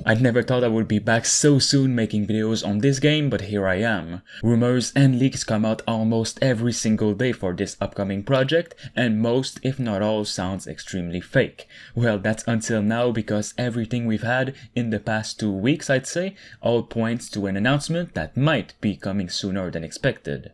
I never thought I would be back so soon making videos on this game, but here I am. Rumors and leaks come out almost every single day for this upcoming project, and most, if not all, sounds extremely fake. Well, that's until now, because everything we've had in the past 2 weeks, I'd say, all points to an announcement that might be coming sooner than expected.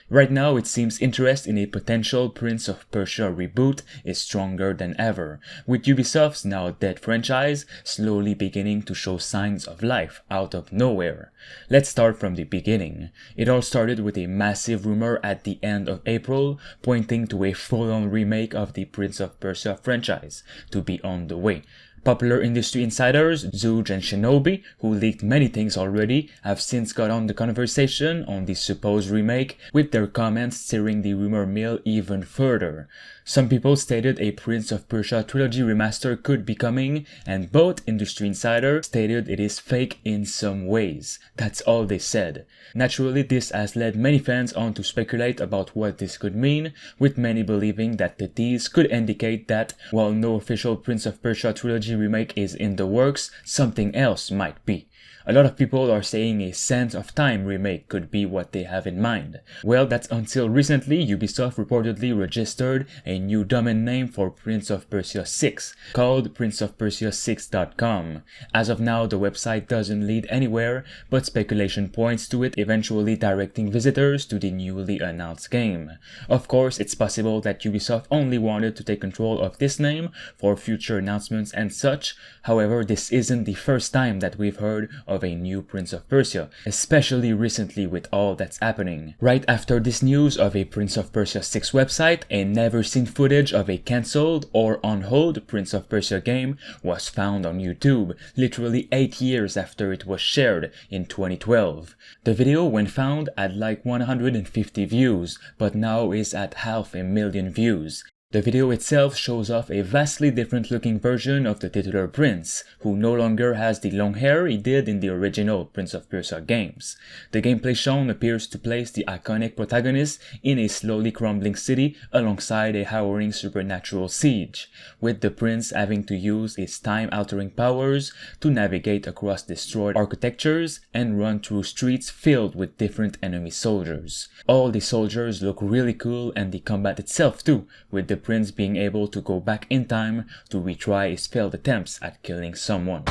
Right now, it seems interest in a potential Prince of Persia reboot is stronger than ever, with Ubisoft's now dead franchise slowly beginning to show signs of life out of nowhere. Let's start from the beginning. It all started with a massive rumor at the end of April, pointing to a full-on remake of the Prince of Persia franchise to be on the way. Popular industry insiders, Zuge and Shinobi, who leaked many things already, have since got on the conversation on the supposed remake, with their comments steering the rumor mill even further. Some people stated a Prince of Persia trilogy remaster could be coming, and both industry insiders stated it is fake in some ways. That's all they said. Naturally, this has led many fans on to speculate about what this could mean, with many believing that the tease could indicate that, while no official Prince of Persia trilogy remake is in the works, something else might be. A lot of people are saying a Sands of Time remake could be what they have in mind. Well, that's until recently Ubisoft reportedly registered a new domain name for Prince of Persia 6, called princeofpersia6.com. As of now, the website doesn't lead anywhere, but speculation points to it eventually directing visitors to the newly announced game. Of course, it's possible that Ubisoft only wanted to take control of this name for future announcements and such. However, this isn't the first time that we've heard of a new Prince of Persia, especially recently with all that's happening. Right after this news of a Prince of Persia 6 website, a never-seen footage of a cancelled or on hold Prince of Persia game was found on YouTube, literally 8 years after it was shared in 2012. The video, when found, had like 150 views, but now is at 500,000 views. The video itself shows off a vastly different looking version of the titular prince, who no longer has the long hair he did in the original Prince of Persia games. The gameplay shown appears to place the iconic protagonist in a slowly crumbling city alongside a harrowing supernatural siege, with the prince having to use his time-altering powers to navigate across destroyed architectures and run through streets filled with different enemy soldiers. All the soldiers look really cool, and the combat itself too, with the prince being able to go back in time to retry his failed attempts at killing someone.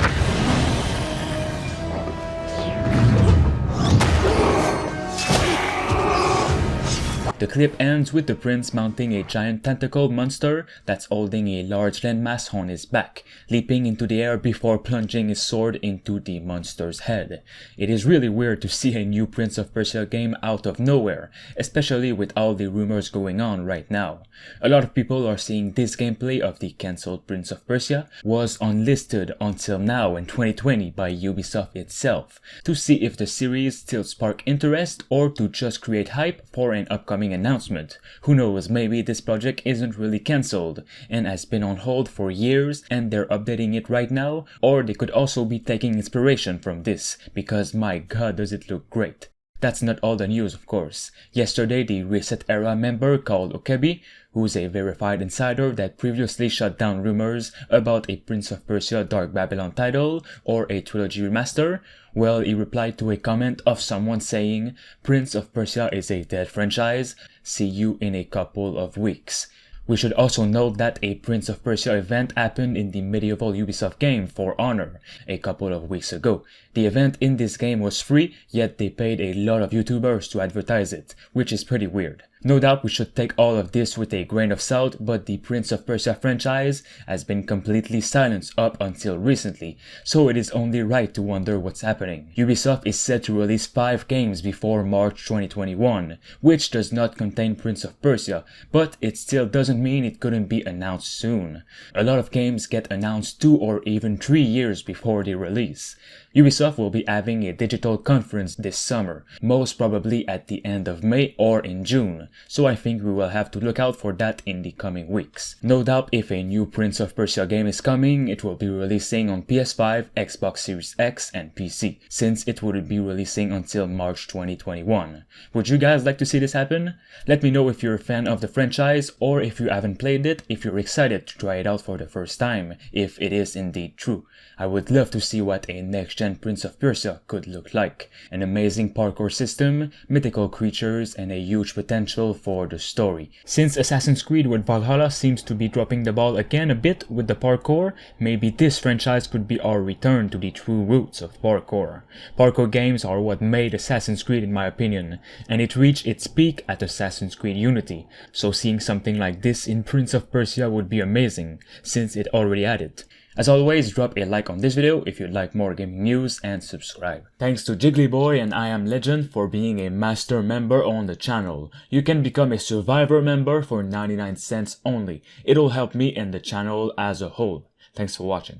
The clip ends with the prince mounting a giant tentacle monster that's holding a large landmass on his back, leaping into the air before plunging his sword into the monster's head. It is really weird to see a new Prince of Persia game out of nowhere, especially with all the rumors going on right now. A lot of people are saying this gameplay of the cancelled Prince of Persia was unlisted until now in 2020 by Ubisoft itself, to see if the series still spark interest or to just create hype for an upcoming announcement. Who knows, maybe this project isn't really cancelled and has been on hold for years and they're updating it right now, or they could also be taking inspiration from this, because my god does it look great. That's not all the news, of course. Yesterday, the Reset Era member called Okebi, who's a verified insider that previously shut down rumors about a Prince of Persia Dark Babylon title or a trilogy remaster, well, he replied to a comment of someone saying, "Prince of Persia is a dead franchise, see you in a couple of weeks." We should also note that a Prince of Persia event happened in the medieval Ubisoft game For Honor a couple of weeks ago. The event in this game was free, yet they paid a lot of YouTubers to advertise it, which is pretty weird. No doubt we should take all of this with a grain of salt, but the Prince of Persia franchise has been completely silenced up until recently, so it is only right to wonder what's happening. Ubisoft is set to release 5 games before March 2021, which does not contain Prince of Persia, but it still doesn't mean it couldn't be announced soon. A lot of games get announced 2 or even 3 years before they release. Ubisoft Ubisoft will be having a digital conference this summer, most probably at the end of May or in June, so I think we will have to look out for that in the coming weeks. No doubt if a new Prince of Persia game is coming, it will be releasing on PS5, Xbox Series X, and PC, since it wouldn't be releasing until March 2021. Would you guys like to see this happen? Let me know if you're a fan of the franchise, or if you haven't played it, if you're excited to try it out for the first time, if it is indeed true. I would love to see what a next-gen Prince of Persia could look like. An amazing parkour system, mythical creatures, and a huge potential for the story. Since Assassin's Creed with Valhalla seems to be dropping the ball again a bit with the parkour, maybe this franchise could be our return to the true roots of parkour. Parkour games are what made Assassin's Creed in my opinion, and it reached its peak at Assassin's Creed Unity, so seeing something like this in Prince of Persia would be amazing, since it already had it. As always, drop a like on this video if you'd like more gaming news and subscribe. Thanks to Jigglyboy and I Am Legend for being a master member on the channel. You can become a survivor member for 99 cents only. It'll help me and the channel as a whole. Thanks for watching.